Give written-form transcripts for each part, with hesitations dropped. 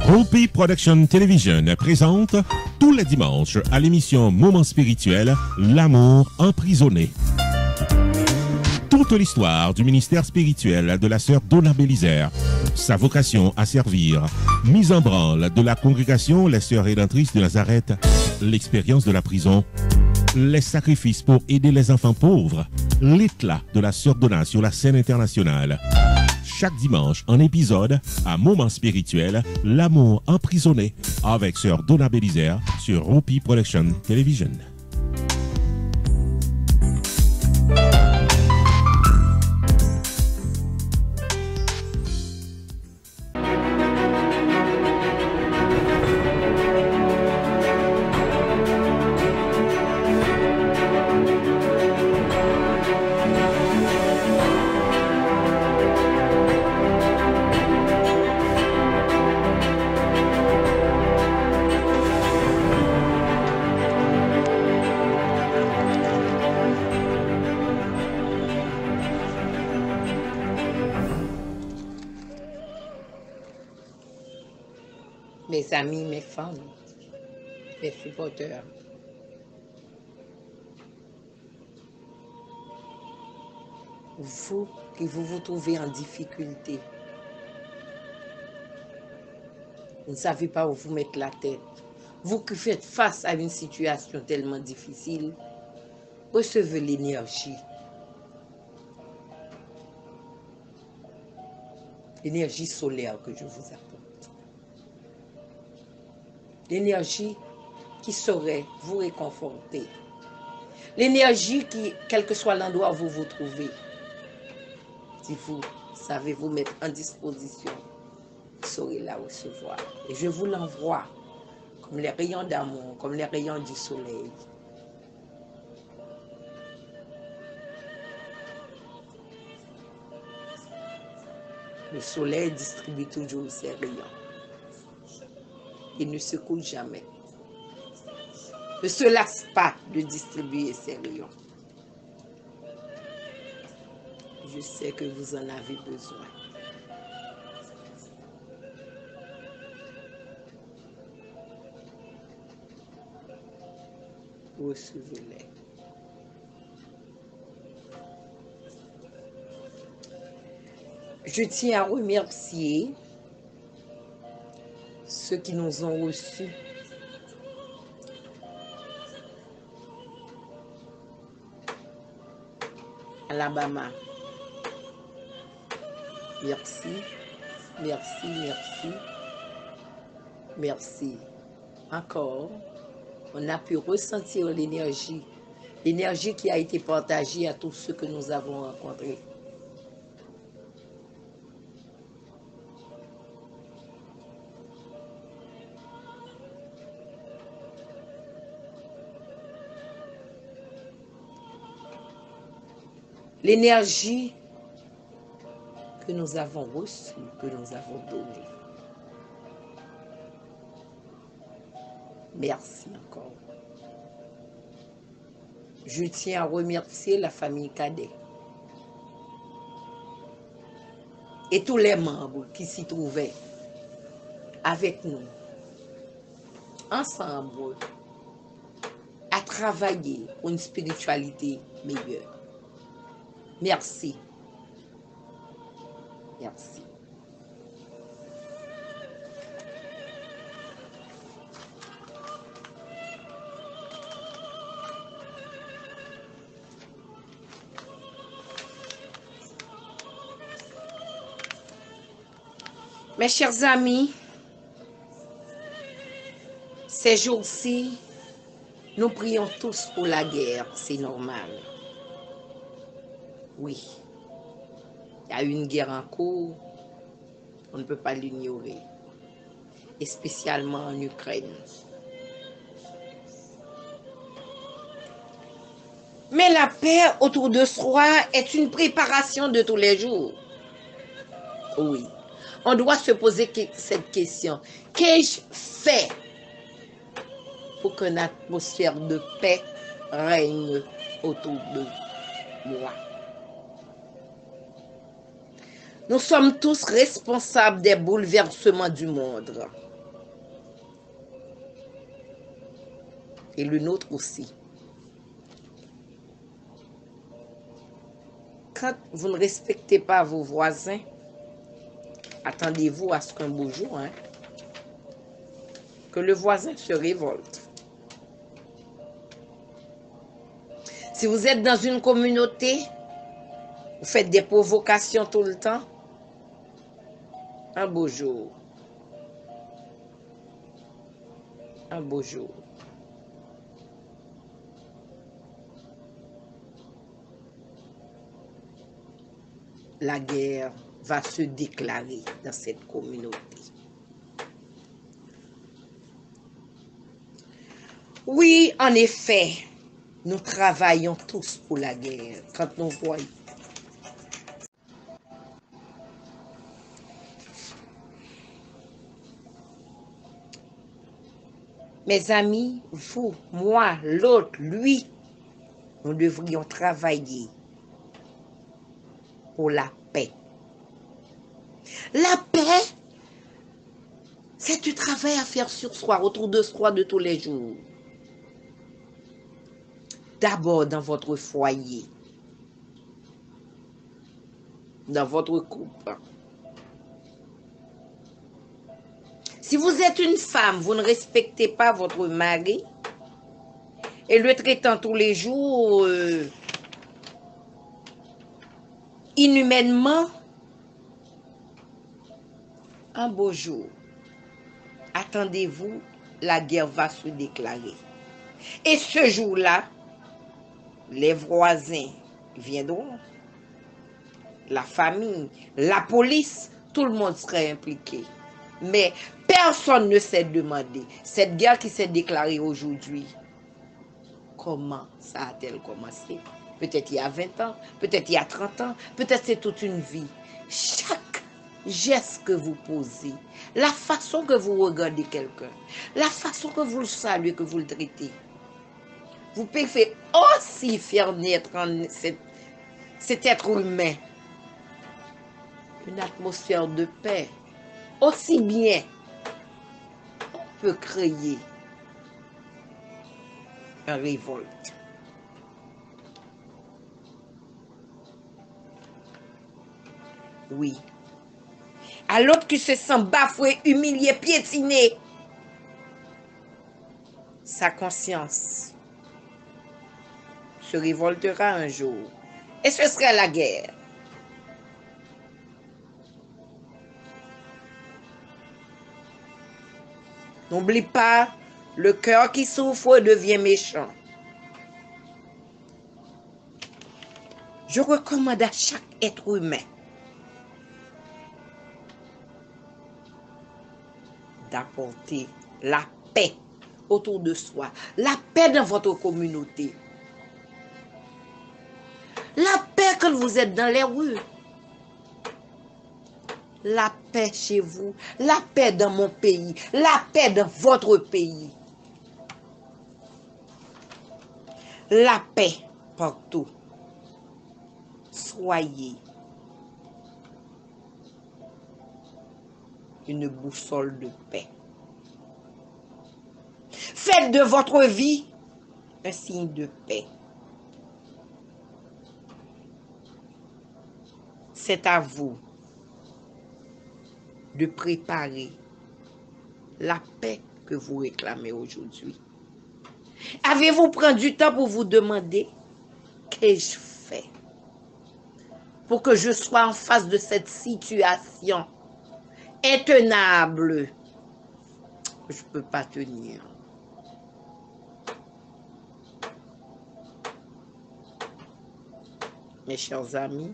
Rupi Production Television présente tous les dimanches à l'émission Moment spirituel, l'amour emprisonné. Toute l'histoire du ministère spirituel de la sœur Donna Bélisaire, sa vocation à servir, mise en branle de la congrégation Les Sœurs Rédemptrices de Nazareth, l'expérience de la prison, les sacrifices pour aider les enfants pauvres, l'éclat de la sœur Donna sur la scène internationale. Chaque dimanche, un épisode à Moment spirituel, l'amour emprisonné, avec sœur Donna Bélisaire sur Rupi Production Television. Mes amis, mes femmes, mes supporters. Vous qui vous trouvez en difficulté, vous ne savez pas où vous mettre la tête. Vous qui faites face à une situation tellement difficile, recevez l'énergie. L'énergie solaire que je vous apporte. L'énergie qui saurait vous réconforter. L'énergie qui, quel que soit l'endroit où vous vous trouvez, si vous savez vous mettre en disposition, vous saurez la recevoir. Et je vous l'envoie comme les rayons d'amour, comme les rayons du soleil. Le soleil distribue toujours ses rayons. Il ne se coule jamais. Ne se lasse pas de distribuer ses rayons. Je sais que vous en avez besoin. Recevez-les. Je tiens à remercier ceux qui nous ont reçus. Alabama. Merci, merci, merci, merci. Encore, on a pu ressentir l'énergie qui a été partagée à tous ceux que nous avons rencontrés. L'énergie que nous avons reçue, que nous avons donnée. Merci encore. Je tiens à remercier la famille Cadet et tous les membres qui s'y trouvaient avec nous, ensemble, à travailler pour une spiritualité meilleure. Merci. Merci. Mes chers amis, ces jours-ci, nous prions tous pour la guerre, c'est normal. Oui, il y a une guerre en cours, on ne peut pas l'ignorer, et spécialement en Ukraine. Mais la paix autour de soi est une préparation de tous les jours. Oui, on doit se poser cette question. Qu'ai-je fait pour qu'une atmosphère de paix règne autour de moi? Nous sommes tous responsables des bouleversements du monde. et le nôtre aussi. Quand vous ne respectez pas vos voisins, attendez-vous à ce qu'un beau jour, que le voisin se révolte. Si vous êtes dans une communauté, vous faites des provocations tout le temps, un beau jour, la guerre va se déclarer dans cette communauté. Oui, en effet, nous travaillons tous pour la guerre. Quand nous voyons. Mes amis, vous, moi, l'autre, lui, nous devrions travailler pour la paix. La paix, c'est du travail à faire sur soi, autour de soi de tous les jours. D'abord dans votre foyer, dans votre couple. Si vous êtes une femme, vous ne respectez pas votre mari et le traitant tous les jours inhumainement, un beau jour, attendez-vous, la guerre va se déclarer. Et ce jour-là, les voisins viendront, la famille, la police, tout le monde serait impliqué. Mais personne ne s'est demandé, cette guerre qui s'est déclarée aujourd'hui, comment ça a-t-elle commencé? Peut-être il y a 20 ans, peut-être il y a 30 ans, peut-être c'est toute une vie. Chaque geste que vous posez, la façon que vous regardez quelqu'un, la façon que vous le saluez, que vous le traitez, vous pouvez aussi faire naître en cet être humain une atmosphère de paix. Aussi bien, on peut créer une révolte. Oui. À l'autre qui se sent bafoué, humilié, piétiné, sa conscience se révoltera un jour. Et ce sera la guerre. N'oublie pas, le cœur qui souffre devient méchant. Je recommande à chaque être humain d'apporter la paix autour de soi, la paix dans votre communauté, la paix quand vous êtes dans les rues, la paix chez vous, la paix dans mon pays, la paix dans votre pays, la paix partout. Soyez une boussole de paix. Faites de votre vie un signe de paix. C'est à vous de préparer la paix que vous réclamez aujourd'hui. Avez-vous pris du temps pour vous demander qu'ai-je fait pour que je sois en face de cette situation intenable? Je ne peux pas tenir. Mes chers amis,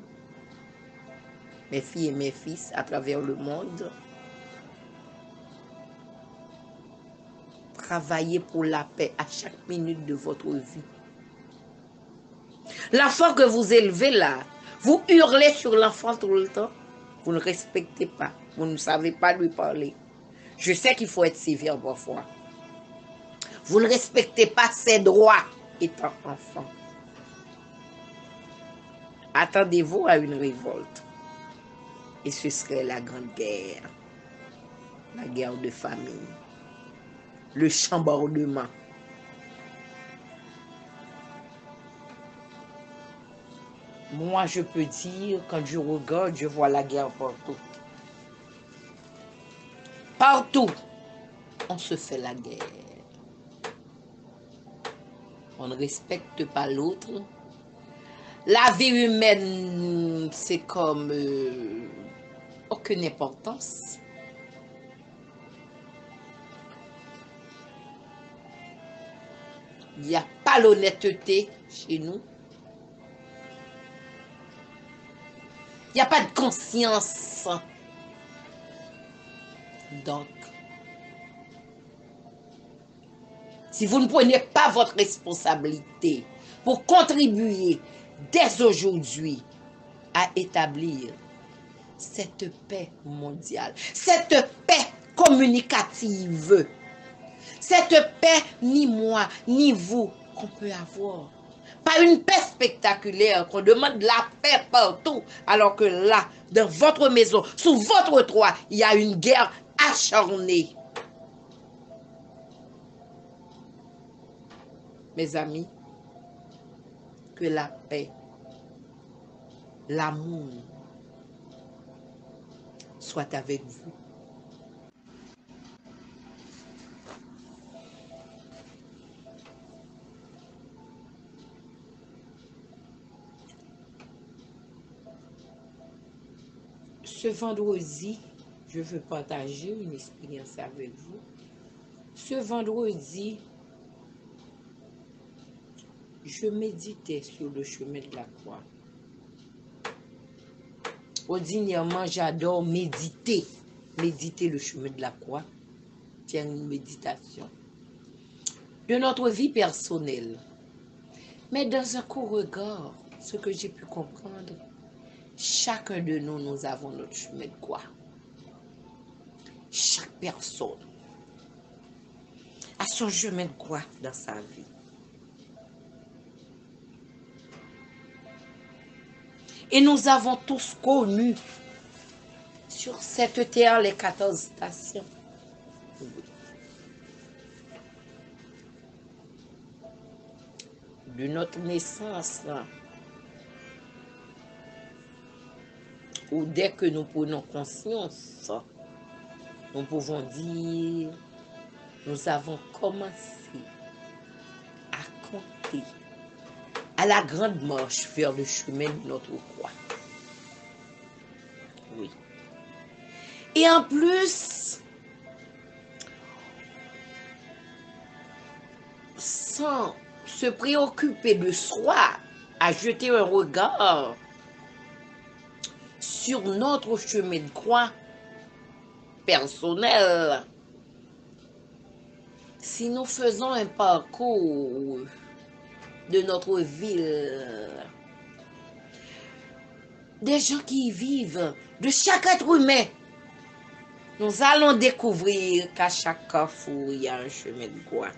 mes filles et mes fils à travers le monde, travaillez pour la paix à chaque minute de votre vie. L'enfant que vous élevez là, vous hurlez sur l'enfant tout le temps, vous ne respectez pas, vous ne savez pas lui parler. Je sais qu'il faut être sévère parfois. Vous ne respectez pas ses droits étant enfant. Attendez-vous à une révolte. Et ce serait la grande guerre. La guerre de famille. Le chambardement. Moi, je peux dire, quand je regarde, je vois la guerre partout. Partout, on se fait la guerre. On ne respecte pas l'autre. La vie humaine, c'est comme aucune importance. Il n'y a pas l'honnêteté chez nous. Il n'y a pas de conscience. Donc, si vous ne prenez pas votre responsabilité pour contribuer dès aujourd'hui à établir cette paix mondiale, cette paix communicative, cette paix, ni moi, ni vous, qu'on peut avoir. Pas une paix spectaculaire, qu'on demande la paix partout, alors que là, dans votre maison, sous votre toit, il y a une guerre acharnée. Mes amis, que la paix, l'amour soit avec vous. Ce vendredi, je veux partager une expérience avec vous. Ce vendredi, je méditais sur le chemin de la croix. Ordinairement, j'adore méditer. Méditer le chemin de la croix. Tiens, une méditation de notre vie personnelle. Mais dans un court regard, ce que j'ai pu comprendre, chacun de nous, nous avons notre chemin de croix. Chaque personne a son chemin de croix dans sa vie. Et nous avons tous connu sur cette terre les 14 stations. De notre naissance, ou dès que nous prenons conscience, nous pouvons dire, nous avons commencé à compter à la grande marche vers le chemin de notre croix. Oui. Et en plus, sans se préoccuper de soi, à jeter un regard sur notre chemin de croix personnel, si nous faisons un parcours de notre ville, des gens qui y vivent, de chaque être humain, nous allons découvrir qu'à chaque carrefour, il y a un chemin de croix.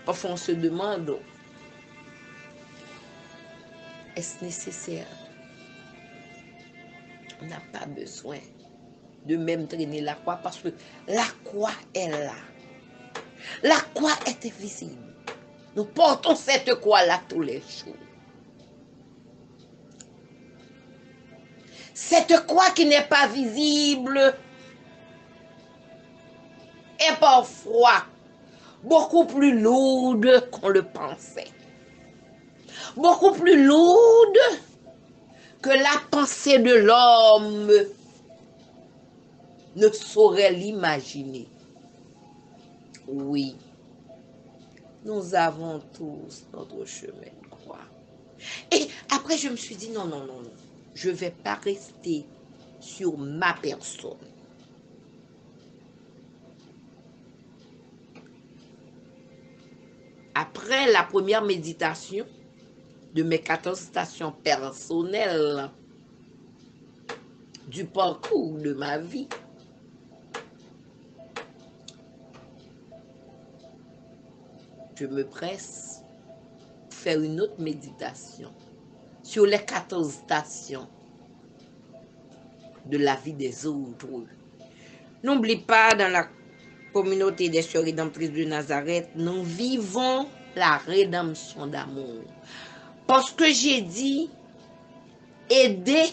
Parfois, on se demande, est-ce nécessaire? On n'a pas besoin de même traîner la croix parce que la croix est là. La croix est invisible. Nous portons cette croix-là tous les jours. Cette croix qui n'est pas visible est parfois beaucoup plus lourde qu'on le pensait. Beaucoup plus lourde que la pensée de l'homme ne saurait l'imaginer. Oui, nous avons tous notre chemin de croix. Et après, je me suis dit, non, non, non, non. Je ne vais pas rester sur ma personne. Après la première méditation de mes 14 stations personnelles du parcours de ma vie, je me presse pour faire une autre méditation sur les 14 stations de la vie des autres. N'oublie pas, dans la communauté des Sœurs rédemptrices de Nazareth, nous vivons la rédemption d'amour. Parce que j'ai dit, aider,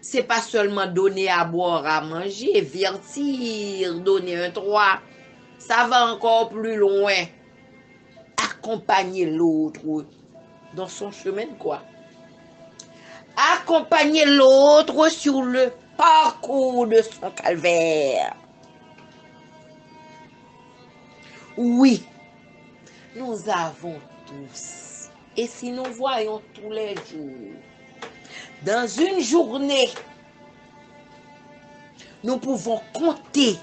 c'est pas seulement donner à boire, à manger, vertir, donner un toit. Ça va encore plus loin. Accompagner l'autre dans son chemin de quoi? Accompagner l'autre sur le parcours de son calvaire. Oui, nous avons tous. Et si nous voyons tous les jours, dans une journée, nous pouvons compter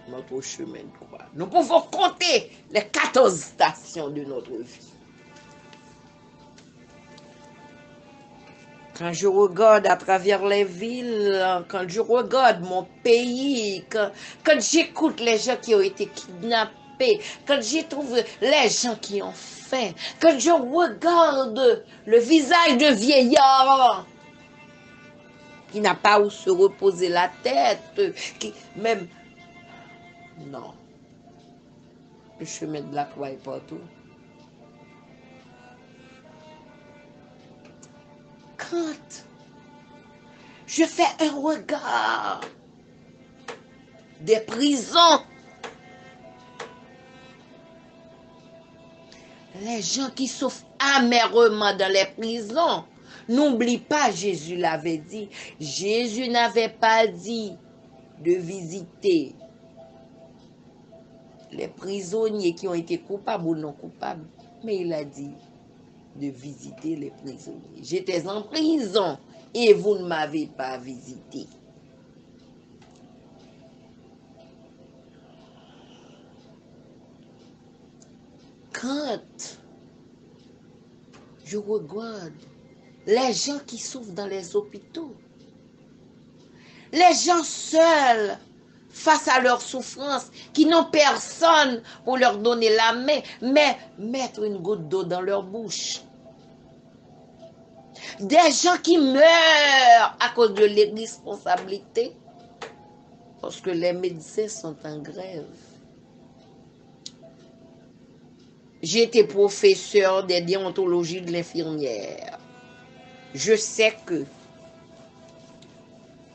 notre chemin de croix. Nous pouvons compter les 14 stations de notre vie. Quand je regarde à travers les villes, quand je regarde mon pays, quand j'écoute les gens qui ont été kidnappés, quand je trouve les gens qui ont faim, quand je regarde le visage de vieillard qui n'a pas où se reposer la tête, qui même... Non. Le chemin de la croix est partout. Quand je fais un regard des prisons, les gens qui souffrent amèrement dans les prisons, n'oublie pas, Jésus l'avait dit, Jésus n'avait pas dit de visiter les prisonniers qui ont été coupables ou non coupables, mais il a dit de visiter les prisonniers. J'étais en prison et vous ne m'avez pas visité. Quand je regarde les gens qui souffrent dans les hôpitaux, les gens seuls face à leur souffrance, qui n'ont personne pour leur donner la main, mais mettre une goutte d'eau dans leur bouche. Des gens qui meurent à cause de l'irresponsabilité, parce que les médecins sont en grève. J'ai été professeur des déontologies de l'infirmière. Je sais que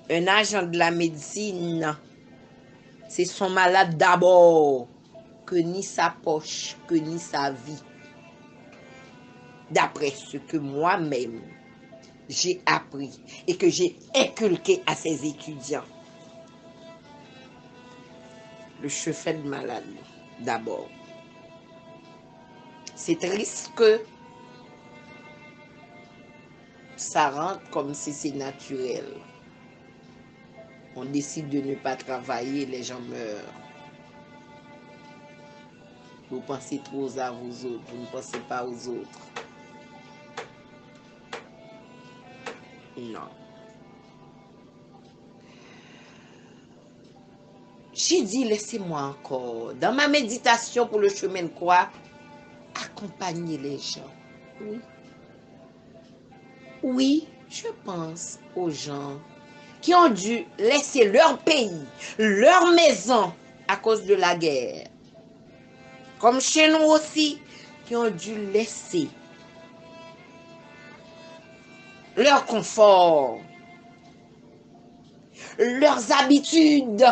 un agent de la médecine, c'est son malade d'abord, que ni sa poche, que ni sa vie. D'après ce que moi-même, j'ai appris et que j'ai inculqué à ses étudiants. Le chevet de malade, d'abord. C'est triste que ça rentre comme si c'est naturel. On décide de ne pas travailler, les gens meurent. Vous pensez trop à vous autres, vous ne pensez pas aux autres. Non. J'ai dit, laissez-moi encore, dans ma méditation pour le chemin de croix, accompagner les gens. Oui. Oui, je pense aux gens qui ont dû laisser leur pays, leur maison à cause de la guerre. Comme chez nous aussi, qui ont dû laisser leur confort, leurs habitudes,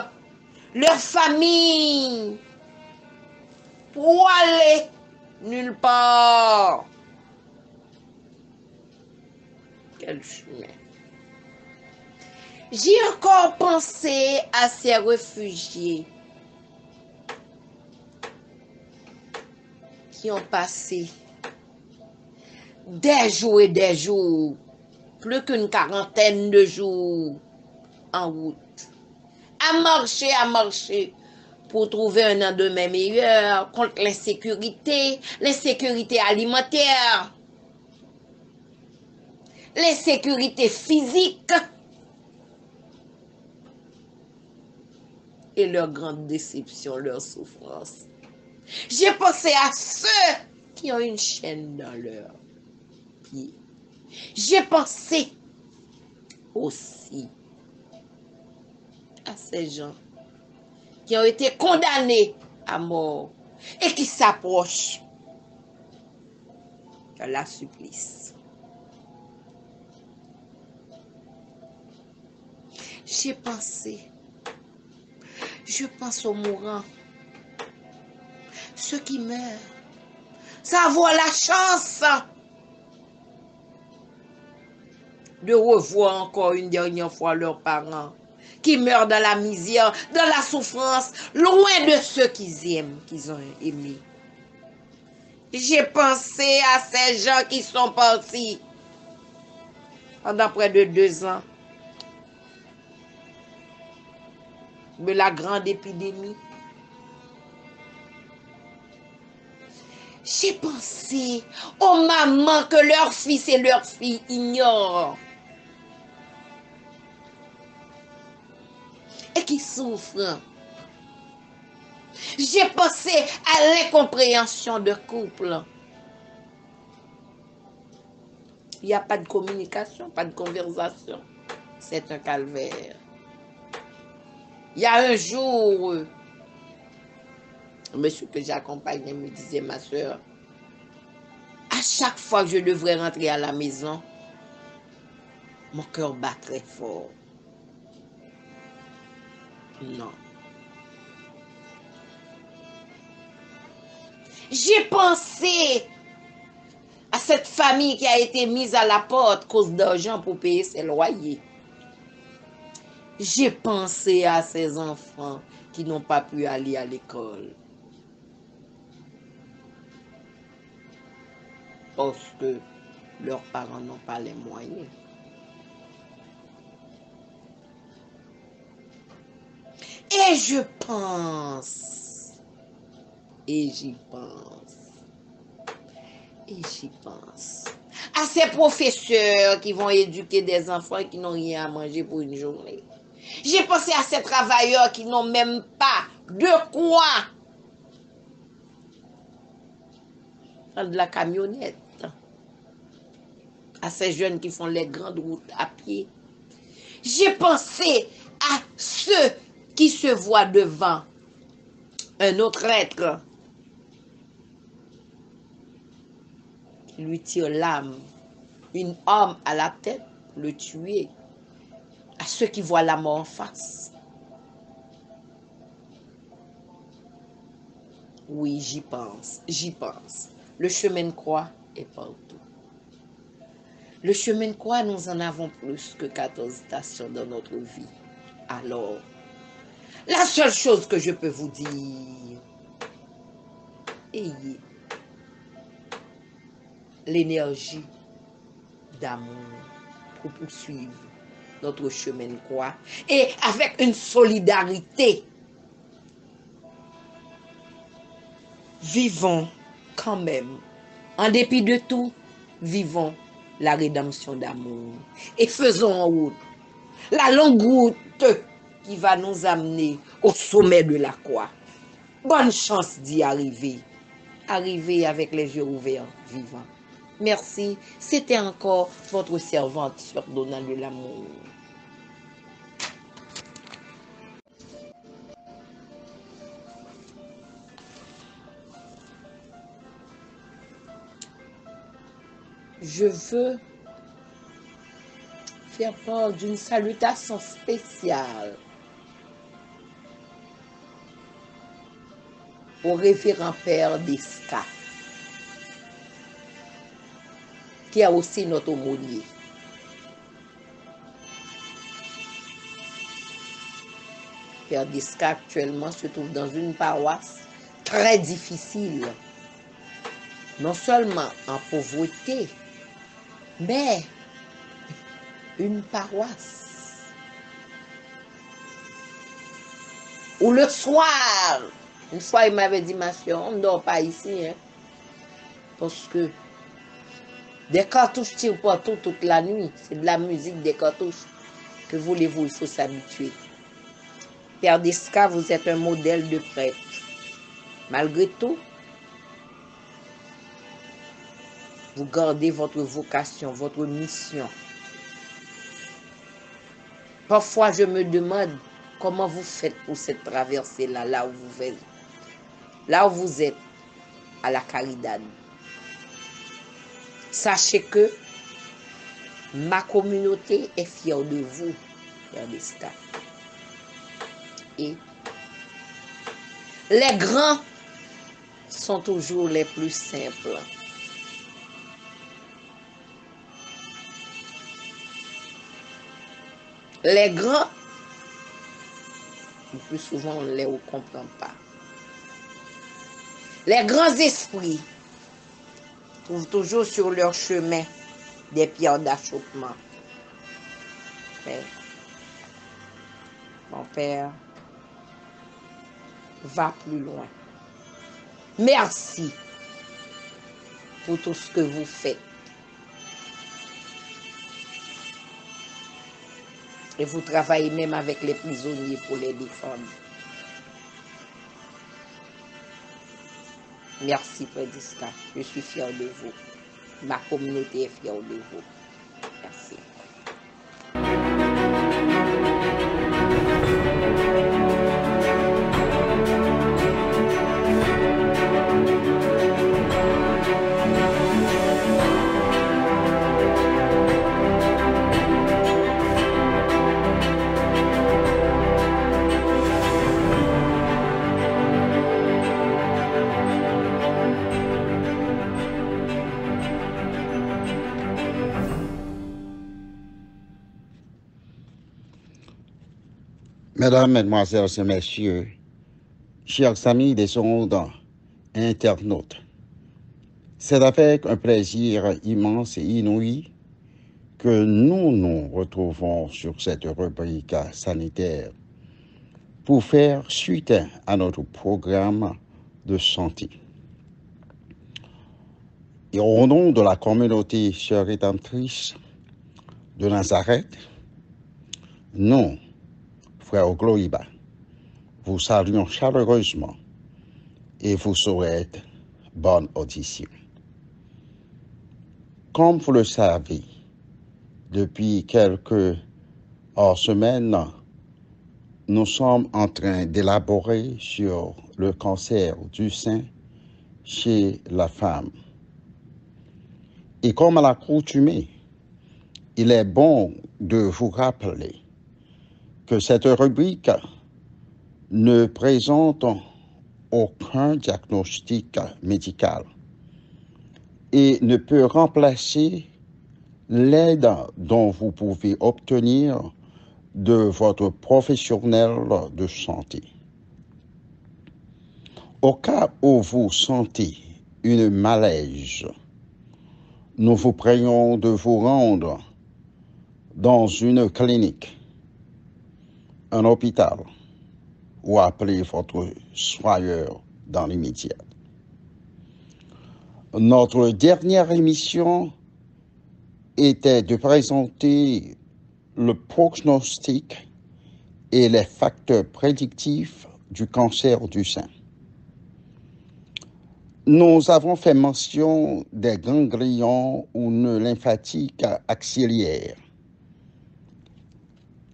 leur famille, pour aller nulle part. Quel chemin. J'ai encore pensé à ces réfugiés qui ont passé des jours et des jours, plus qu'une quarantaine de jours en route, à marcher pour trouver un lendemain meilleur contre l'insécurité alimentaire, l'insécurité physique et leur grande déception, leur souffrance. J'ai pensé à ceux qui ont une chaîne dans leur pied. J'ai pensé aussi à ces gens qui ont été condamnés à mort et qui s'approchent de la supplice. J'ai pensé, je pense aux mourants, ceux qui meurent, ça avoir la chance de revoir encore une dernière fois leurs parents qui meurent dans la misère, dans la souffrance, loin de ceux qu'ils aiment, qu'ils ont aimés. J'ai pensé à ces gens qui sont partis pendant près de 2 ans de la grande épidémie. J'ai pensé aux mamans que leurs fils et leurs filles ignorent et qui souffrent. J'ai pensé à l'incompréhension de couple. Il n'y a pas de communication, pas de conversation. C'est un calvaire. Il y a un jour, un monsieur que j'accompagnais me disait, ma soeur, à chaque fois que je devrais rentrer à la maison, mon cœur bat très fort. Non. J'ai pensé à cette famille qui a été mise à la porte à cause d'argent pour payer ses loyers. J'ai pensé à ces enfants qui n'ont pas pu aller à l'école. Parce que leurs parents n'ont pas les moyens. Et je pense, et j'y pense, et j'y pense à ces professeurs qui vont éduquer des enfants qui n'ont rien à manger pour une journée. J'ai pensé à ces travailleurs qui n'ont même pas de quoi faire de la camionnette. À ces jeunes qui font les grandes routes à pied. J'ai pensé à ceux qui se voient devant un autre être qui lui tire l'âme, une arme à la tête, le tuer. À ceux qui voient la mort en face. Oui, j'y pense, j'y pense. Le chemin de croix est partout. Le chemin de croix, nous en avons plus que 14 stations dans notre vie. Alors, la seule chose que je peux vous dire, ayez l'énergie d'amour pour poursuivre notre chemin de croix et avec une solidarité. Vivons quand même, en dépit de tout, vivons la rédemption d'amour et faisons en route la longue route qui va nous amener au sommet de la croix. Bonne chance d'y arriver. Arriver avec les yeux ouverts, vivants. Merci. C'était encore votre servante, Sœur Donna de l'amour. Je veux faire part d'une salutation spéciale au révérend Père Desca, qui est aussi notre aumônier. Père Desca actuellement se trouve dans une paroisse très difficile, non seulement en pauvreté, mais une paroisse où le soir, une fois il m'avait dit, ma soeur, on ne dort pas ici, hein, parce que des cartouches tirent partout toute la nuit. C'est de la musique des cartouches. Que voulez-vous, il faut s'habituer. Père Desca, vous êtes un modèle de prêtre. Malgré tout, vous gardez votre vocation, votre mission. Parfois, je me demande Comment vous faites pour cette traversée-là, là où vous êtes, à la Caridad? Sachez que ma communauté est fière de vous, Père Desca. Et les grands sont toujours les plus simples. Les grands, le plus souvent, on ne les comprend pas. Les grands esprits trouvent toujours sur leur chemin des pierres d'achoppement. Mais mon père va plus loin. Merci pour tout ce que vous faites. Et vous travaillez même avec les prisonniers pour les défendre. Merci, Père Desca. Je suis fière de vous. Ma communauté est fière de vous. Merci. Mesdames, Mesdemoiselles et Messieurs, chers amis des ondes et internautes, c'est avec un plaisir immense et inouï que nous nous retrouvons sur cette rubrique sanitaire pour faire suite à notre programme de santé. Et au nom de la communauté Sœurs Rédemptrices de Nazareth, nous, frère Gloïba, vous saluons chaleureusement et vous souhaitons bonne audition. Comme vous le savez, depuis quelques semaines, nous sommes en train d'élaborer sur le cancer du sein chez la femme. Et comme à l'accoutumée, il est bon de vous rappeler que cette rubrique ne présente aucun diagnostic médical et ne peut remplacer l'aide dont vous pouvez obtenir de votre professionnel de santé. Au cas où vous sentez une malaise, nous vous prions de vous rendre dans une clinique, un hôpital, ou appeler votre soigneur dans l'immédiat. Notre dernière émission était de présenter le pronostic et les facteurs prédictifs du cancer du sein. Nous avons fait mention des ganglions ou nœuds lymphatiques axillaires,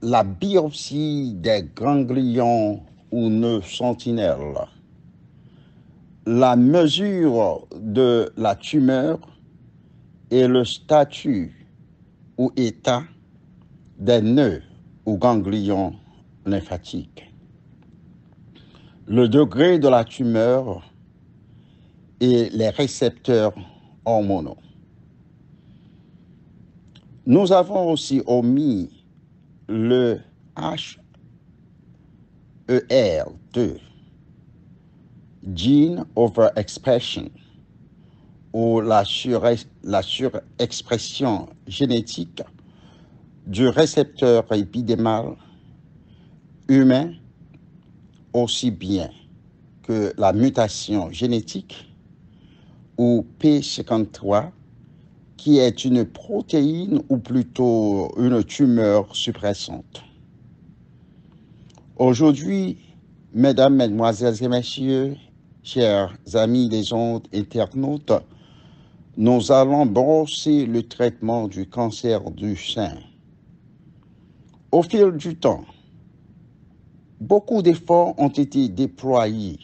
la biopsie des ganglions ou nœuds sentinelles, la mesure de la tumeur et le statut ou état des nœuds ou ganglions lymphatiques, le degré de la tumeur et les récepteurs hormonaux. Nous avons aussi omis le HER2, Gene Overexpression, ou la surexpression génétique du récepteur épidémal humain, aussi bien que la mutation génétique, ou P53, qui est une protéine ou plutôt une tumeur suppressante. Aujourd'hui, mesdames, mesdemoiselles et messieurs, chers amis des ondes internautes, nous allons brosser le traitement du cancer du sein. Au fil du temps, beaucoup d'efforts ont été déployés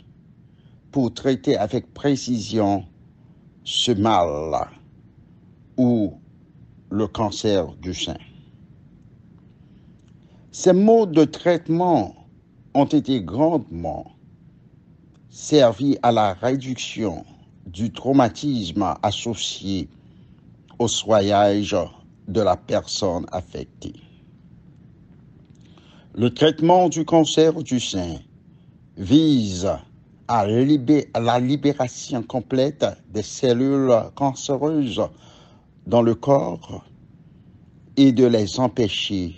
pour traiter avec précision ce mal ou le cancer du sein. Ces modes de traitement ont été grandement servis à la réduction du traumatisme associé au soignage de la personne affectée. Le traitement du cancer du sein vise à la libération complète des cellules cancéreuses dans le corps et de les empêcher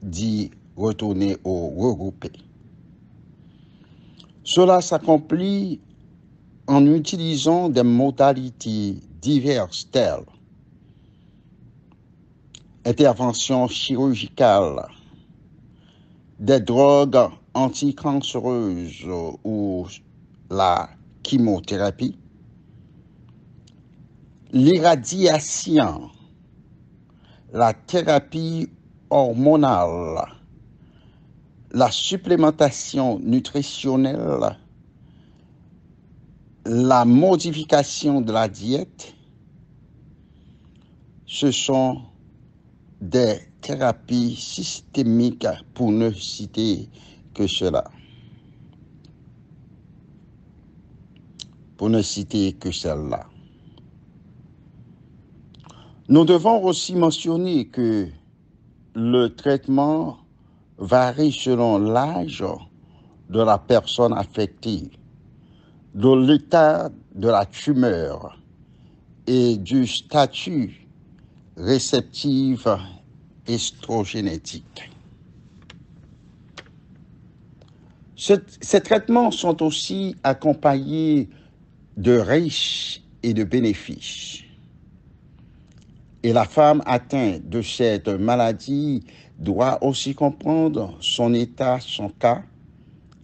d'y retourner ou regrouper. Cela s'accomplit en utilisant des modalités diverses telles intervention chirurgicale, des drogues anticancéreuses ou la chimiothérapie, l'irradiation, la thérapie hormonale, la supplémentation nutritionnelle, la modification de la diète. Ce sont des thérapies systémiques pour ne citer que cela. Pour ne citer que celle-là. Nous devons aussi mentionner que le traitement varie selon l'âge de la personne affectée, de l'état de la tumeur et du statut réceptif estrogénétique. Ces traitements sont aussi accompagnés de risques et de bénéfices. Et la femme atteinte de cette maladie doit aussi comprendre son état, son cas,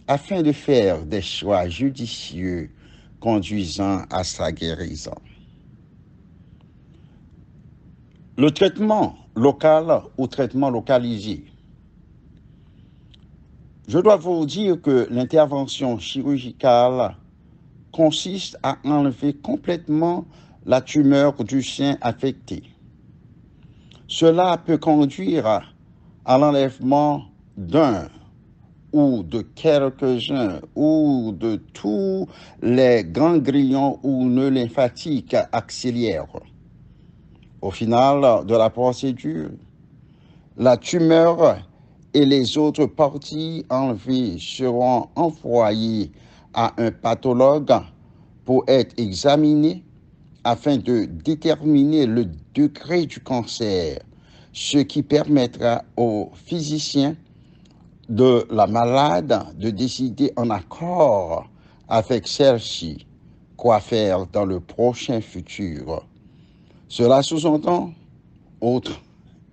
afin de faire des choix judicieux conduisant à sa guérison. Le traitement local ou traitement localisé. Je dois vous dire que l'intervention chirurgicale consiste à enlever complètement la tumeur du sein affecté. Cela peut conduire à l'enlèvement d'un ou de quelques-uns ou de tous les ganglions ou nœuds lymphatiques axillaires. Au final de la procédure, la tumeur et les autres parties enlevées seront envoyées à un pathologue pour être examinées afin de déterminer le degré du cancer, ce qui permettra au physicien de la malade de décider en accord avec celle-ci quoi faire dans le prochain futur. Cela sous-entend autre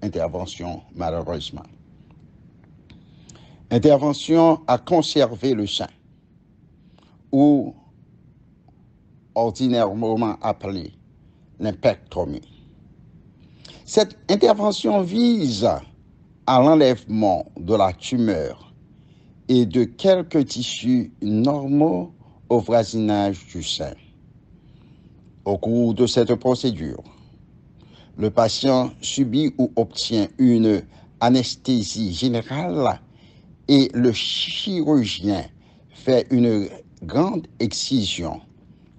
intervention, malheureusement. Intervention à conserver le sein, ou ordinairement appelée lumpectomie. Cette intervention vise à l'enlèvement de la tumeur et de quelques tissus normaux au voisinage du sein. Au cours de cette procédure, le patient subit ou obtient une anesthésie générale et le chirurgien fait une grande excision,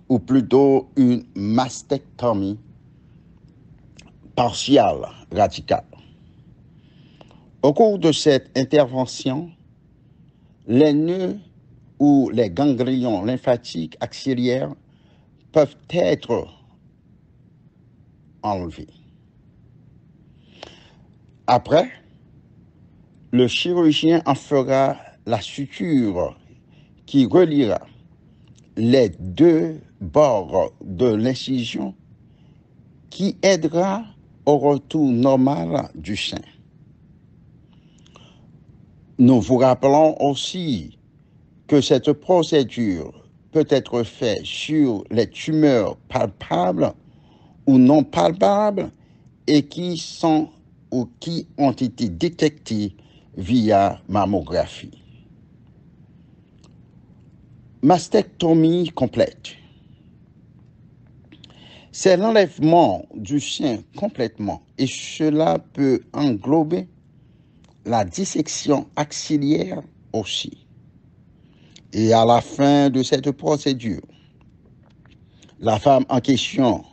ou plutôt une mastectomie partielle radicale. Au cours de cette intervention, les nœuds ou les ganglions lymphatiques axillaires peuvent être enlevés. Après, le chirurgien en fera la suture qui reliera les deux bords de l'incision qui aidera au retour normal du sein. Nous vous rappelons aussi que cette procédure peut être faite sur les tumeurs palpables ou non palpables et qui sont ou qui ont été détectées via mammographie. mastectomie complète. C'est l'enlèvement du sein complètement et cela peut englober la dissection axillaire aussi. Et à la fin de cette procédure, la femme en question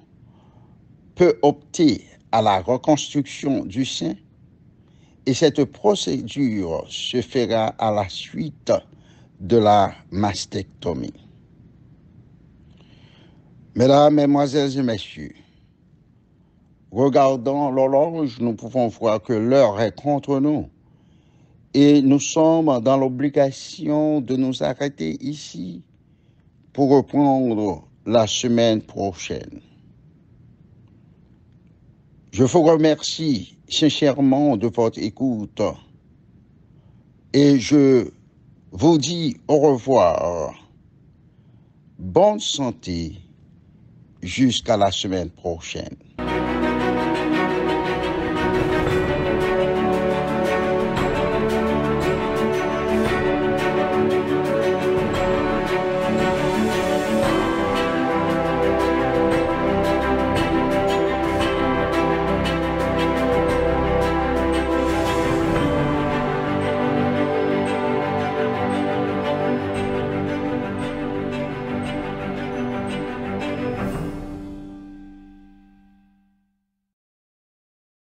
peut opter à la reconstruction du sein et cette procédure se fera à la suite de la mastectomie. Mesdames, Mesdemoiselles et Messieurs, regardant l'horloge, nous pouvons voir que l'heure est contre nous et nous sommes dans l'obligation de nous arrêter ici pour reprendre la semaine prochaine. Je vous remercie sincèrement de votre écoute et je vous dis au revoir. Bonne santé jusqu'à la semaine prochaine.